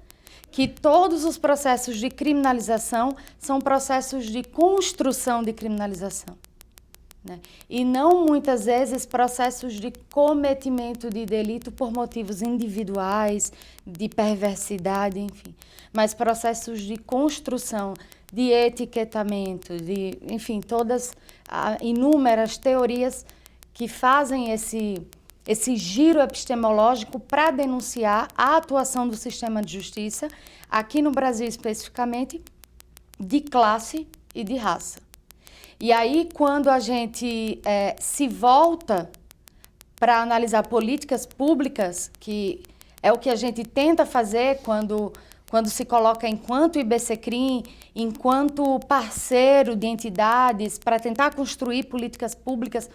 que todos os processos de criminalização são processos de construção de criminalização, né? E não, muitas vezes, processos de cometimento de delito por motivos individuais, de perversidade, enfim, mas processos de construção, de etiquetamento, enfim, todas inúmeras teorias que fazem esse giro epistemológico para denunciar a atuação do sistema de justiça, aqui no Brasil especificamente, de classe e de raça. E aí, quando a gente se volta para analisar políticas públicas, que é o que a gente tenta fazer quando se coloca enquanto IBCCRIM, enquanto parceiro de entidades, para tentar construir políticas públicas,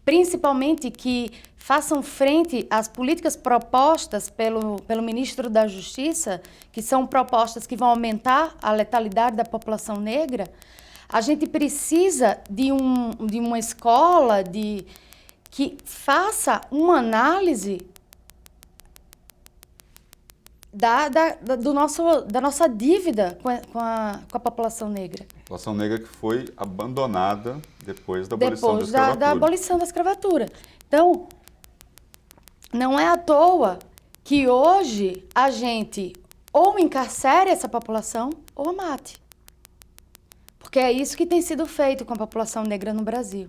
principalmente que façam frente às políticas propostas pelo ministro da Justiça, que são propostas que vão aumentar a letalidade da população negra, a gente precisa de uma escola que faça uma análise da nossa dívida com a população negra. A população negra que foi abandonada depois da abolição da Depois escravatura. da abolição da escravatura. Então, não é à toa que hoje a gente ou encarcere essa população ou a mate. Porque é isso que tem sido feito com a população negra no Brasil,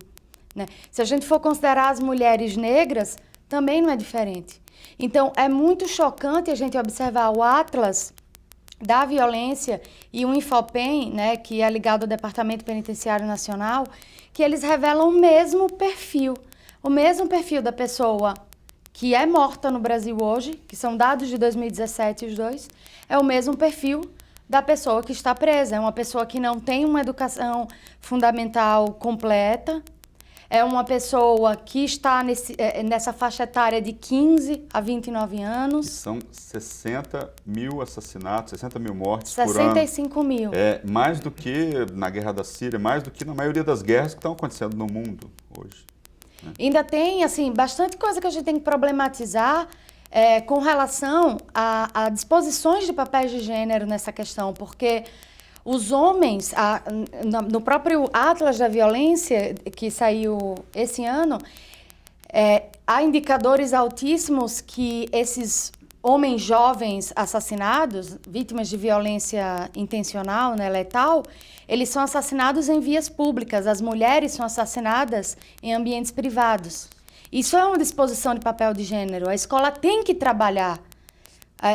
né? Se a gente for considerar as mulheres negras, também não é diferente. Então, é muito chocante a gente observar o Atlas da Violência e o Infopem, né, que é ligado ao Departamento Penitenciário Nacional, que eles revelam o mesmo perfil da pessoa que é morta no Brasil hoje, que são dados de 2017 os dois, é o mesmo perfil da pessoa que está presa. É uma pessoa que não tem uma educação fundamental completa, é uma pessoa que está nessa faixa etária de 15 a 29 anos. São 60 mil assassinatos, 60 mil mortes por ano. 65 mil. É mais do que na Guerra da Síria, mais do que na maioria das guerras que estão acontecendo no mundo hoje. Ainda tem, assim, bastante coisa que a gente tem que problematizar com relação a disposições de papéis de gênero nessa questão, porque os homens, no próprio Atlas da Violência, que saiu esse ano, há indicadores altíssimos que esses homens jovens assassinados, vítimas de violência intencional, né, letal, eles são assassinados em vias públicas, as mulheres são assassinadas em ambientes privados. Isso é uma disposição de papel de gênero. A escola tem que trabalhar.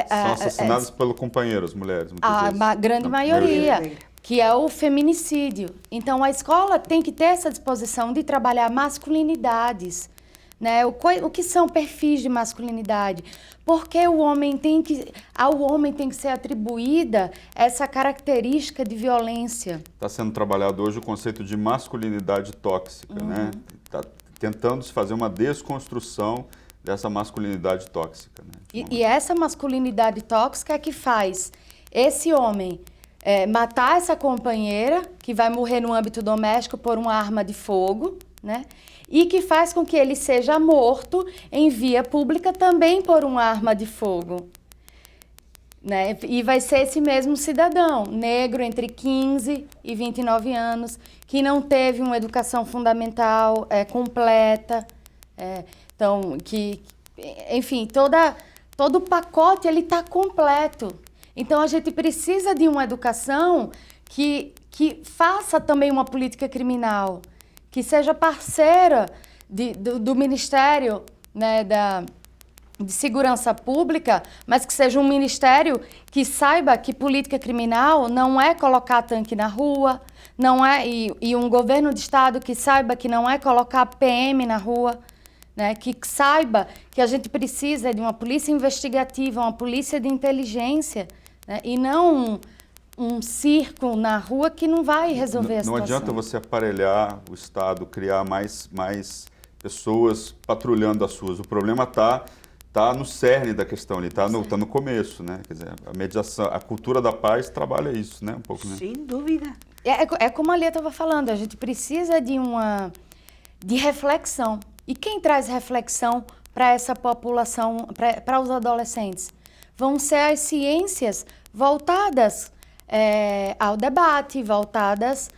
São assassinadas pelo companheiro, as mulheres, muitas vezes. A grande maioria, que é o feminicídio. Então, a escola tem que ter essa disposição de trabalhar masculinidades, né? O que são perfis de masculinidade? Porque ao homem tem que ser atribuída essa característica de violência. Está sendo trabalhado hoje o conceito de masculinidade tóxica, né? Está tentando se fazer uma desconstrução dessa masculinidade tóxica, né? E essa masculinidade tóxica é que faz esse homem matar essa companheira, que vai morrer no âmbito doméstico por uma arma de fogo, né? E que faz com que ele seja morto em via pública também por uma arma de fogo, né? E vai ser esse mesmo cidadão, negro, entre 15 e 29 anos, que não teve uma educação fundamental completa, então, enfim, todo o pacote ele está completo. Então, a gente precisa de uma educação que faça também uma política criminal, que seja parceira do Ministério, né, de Segurança Pública, mas que seja um ministério que saiba que política criminal não é colocar tanque na rua, não é, e um governo de estado que saiba que não é colocar PM na rua, né, que saiba que a gente precisa de uma polícia investigativa, uma polícia de inteligência, né, e não um circo na rua que não vai resolver a situação. Não adianta você aparelhar o Estado, criar mais pessoas patrulhando as ruas. O problema está no cerne da questão ali, está no começo, né? Quer dizer, a mediação, a cultura da paz trabalha isso, né? Um pouco, né? Sem dúvida. É como a Lia estava falando, a gente precisa de reflexão. E quem traz reflexão para essa população, para os adolescentes? Vão ser as ciências voltadas ao debate, voltadas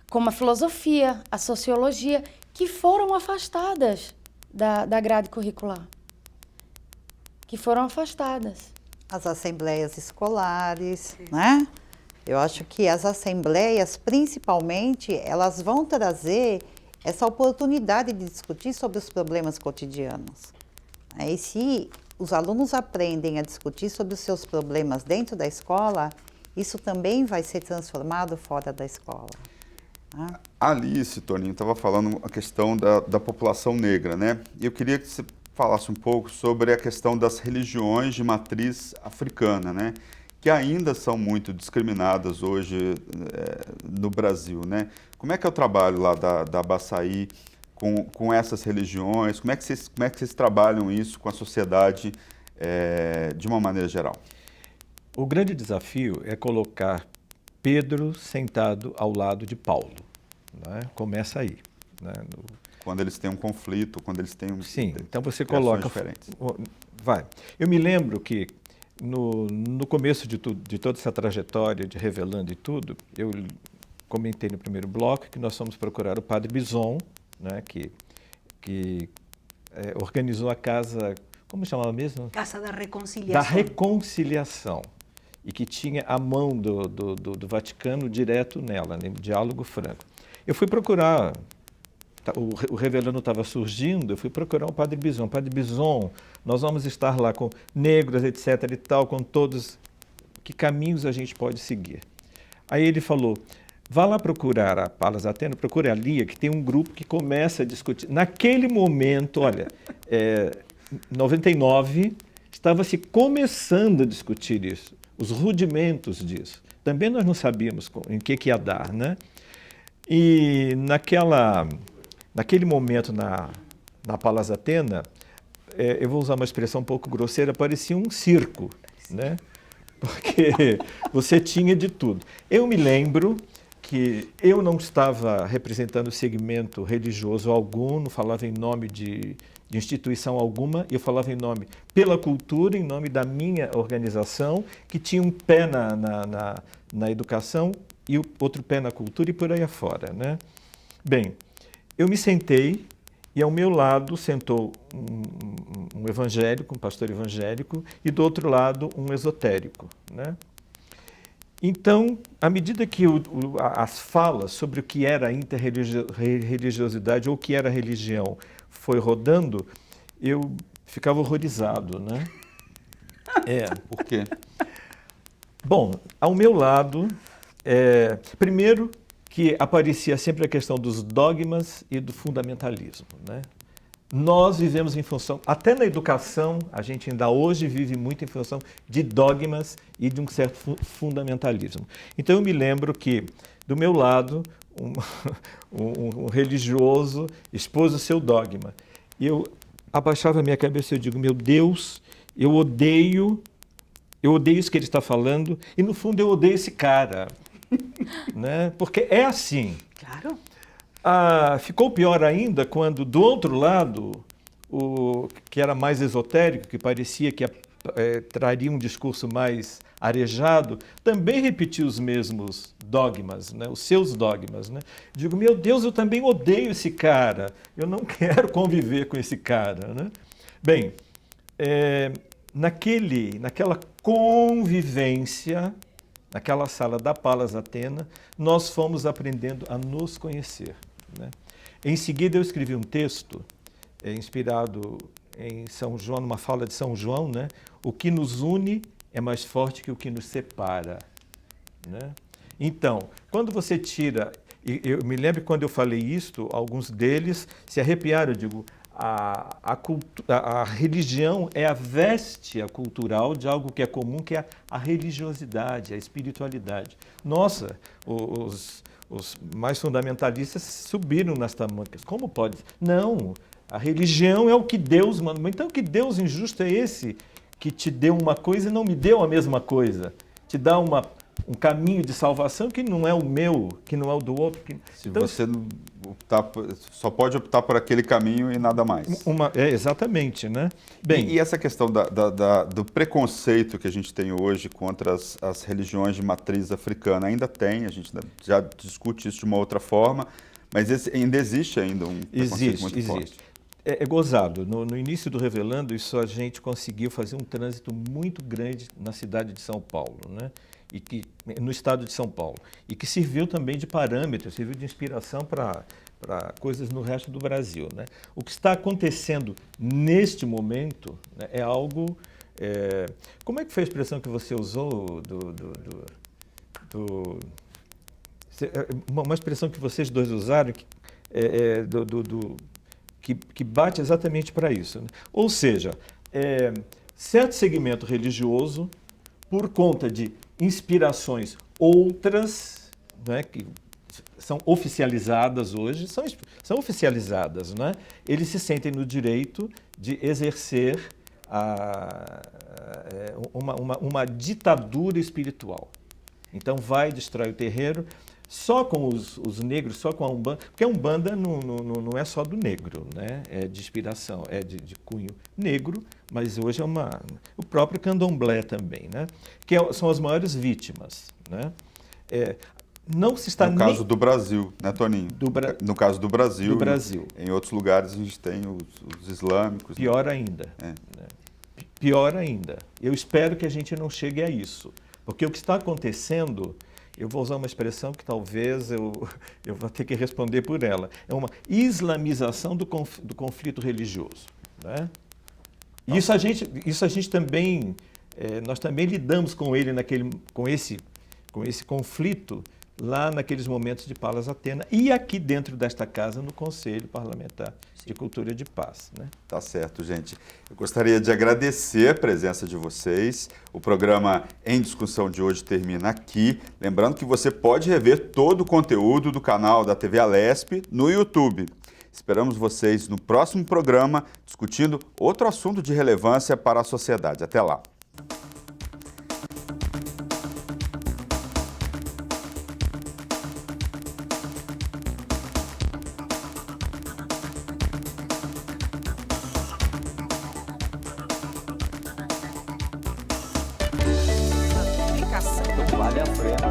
como a filosofia, a sociologia, que foram afastadas da grade curricular. Que foram afastadas. As assembleias escolares, né? Eu acho que as assembleias, principalmente, elas vão trazer essa oportunidade de discutir sobre os problemas cotidianos. E se os alunos aprendem a discutir sobre os seus problemas dentro da escola, isso também vai ser transformado fora da escola. A Alice, Toninho, estava falando a questão da população negra, né? E eu queria que você falasse um pouco sobre a questão das religiões de matriz africana, né? Que ainda são muito discriminadas hoje no Brasil, né? Como é que é o trabalho lá da Abaçaí com essas religiões? Como é que vocês trabalham isso com a sociedade de uma maneira geral? O grande desafio é colocar Pedro sentado ao lado de Paulo, né? Começa aí, né? Quando eles têm um conflito, quando eles têm Sim, então você coloca... diferentes. Vai. Eu me lembro que no começo de toda essa trajetória de Revelando e tudo, eu comentei no primeiro bloco que nós fomos procurar o Padre Bison, né, que organizou a casa, como chamava mesmo? Casa da Da Reconciliação. Reconciliação, e que tinha a mão do Vaticano direto nela, né, diálogo franco. Eu fui procurar, o Revelando estava surgindo, eu fui procurar o Padre Bison. Padre Bison, nós vamos estar lá com negros, etc. e tal, com todos, que caminhos a gente pode seguir? Aí ele falou, vá lá procurar a Palas Athena, procure a Lia, que tem um grupo que começa a discutir. Naquele momento, olha, 99, estava-se começando a discutir isso, os rudimentos disso. Também nós não sabíamos em que ia dar, né? E naquele momento na Palas Athena, eu vou usar uma expressão um pouco grosseira, parecia um circo, né? Porque você tinha de tudo. Eu me lembro que eu não estava representando segmento religioso algum, não falava em nome de instituição alguma, eu falava em nome pela cultura, em nome da minha organização, que tinha um pé na educação e o outro pé na cultura e por aí afora, né? Bem, eu me sentei e ao meu lado sentou um evangélico, um pastor evangélico, e do outro lado um esotérico, né? Então, à medida que as falas sobre o que era a interreligiosidade ou o que era a religião foi rodando, eu ficava horrorizado, né? Por quê? Bom, ao meu lado, primeiro que aparecia sempre a questão dos dogmas e do fundamentalismo, né? Nós vivemos em função, até na educação, a gente ainda hoje vive muito em função de dogmas e de um certo fundamentalismo. Então eu me lembro que, do meu lado, um religioso expôs o seu dogma. E eu abaixava a minha cabeça e eu digo, meu Deus, eu odeio isso que ele está falando e, no fundo, eu odeio esse cara. Né? Porque é assim. Claro. Ficou pior ainda quando, do outro lado, o que era mais esotérico, que parecia que traria um discurso mais arejado, também repetiu os mesmos dogmas, né? Os seus dogmas. Né? Digo, meu Deus, eu também odeio esse cara, eu não quero conviver com esse cara. Né? Bem, naquela convivência, naquela sala da Palas Athena, nós fomos aprendendo a nos conhecer. Né? Em seguida, eu escrevi um texto inspirado em São João, numa fala de São João, né? O que nos une é mais forte que o que nos separa. Né? Então, quando você tira... Eu me lembro quando eu falei isto, alguns deles se arrepiaram. Eu digo, a religião é a veste cultural de algo que é comum, que é a religiosidade, a espiritualidade. Nossa, os mais fundamentalistas subiram nas tamancas. Como pode? Não, a religião é o que Deus manda. Então, que Deus injusto é esse que te deu uma coisa e não me deu a mesma coisa? Te dá um caminho de salvação que não é o meu, que não é o do outro. Se então, você só pode optar por aquele caminho e nada mais. Exatamente, né? Bem, e essa questão do preconceito que a gente tem hoje contra as religiões de matriz africana, ainda tem, a gente já discute isso de uma outra forma, mas ainda existe um preconceito muito forte. É gozado. No início do Revelando, isso a gente conseguiu fazer um trânsito muito grande na cidade de São Paulo, né? No estado de São Paulo, e que serviu também de parâmetro, serviu de inspiração para coisas no resto do Brasil. Né? O que está acontecendo neste momento, né, é algo... como é que foi a expressão que você usou? Uma expressão que vocês dois usaram, que bate exatamente para isso. Né? Ou seja, certo segmento religioso, por conta de inspirações outras, né, que são oficializadas hoje, são oficializadas, né? Eles se sentem no direito de exercer uma ditadura espiritual. Então vai, destrói o terreiro, só com os negros, só com a Umbanda, porque a Umbanda não é só do negro, né? É de inspiração, é de cunho negro, mas hoje é o próprio candomblé também, né? São as maiores vítimas, né? Não se está no caso do Brasil, né, Toninho? No caso do Brasil. Do Brasil. Em outros lugares a gente tem os islâmicos. Pior ainda. Né? Pior ainda. Eu espero que a gente não chegue a isso. Porque o que está acontecendo, eu vou usar uma expressão que talvez eu vou ter que responder por ela, é uma islamização do conflito religioso. Né? Isso a gente também, nós também lidamos com ele com esse conflito lá naqueles momentos de Palas Atena e aqui dentro desta casa no Conselho Parlamentar de Cultura de Paz. Né? Tá certo, gente. Eu gostaria de agradecer a presença de vocês. O programa Em Discussão de hoje termina aqui. Lembrando que você pode rever todo o conteúdo do canal da TV Alesp no YouTube. Esperamos vocês no próximo programa discutindo outro assunto de relevância para a sociedade. Até lá. Vale a pena.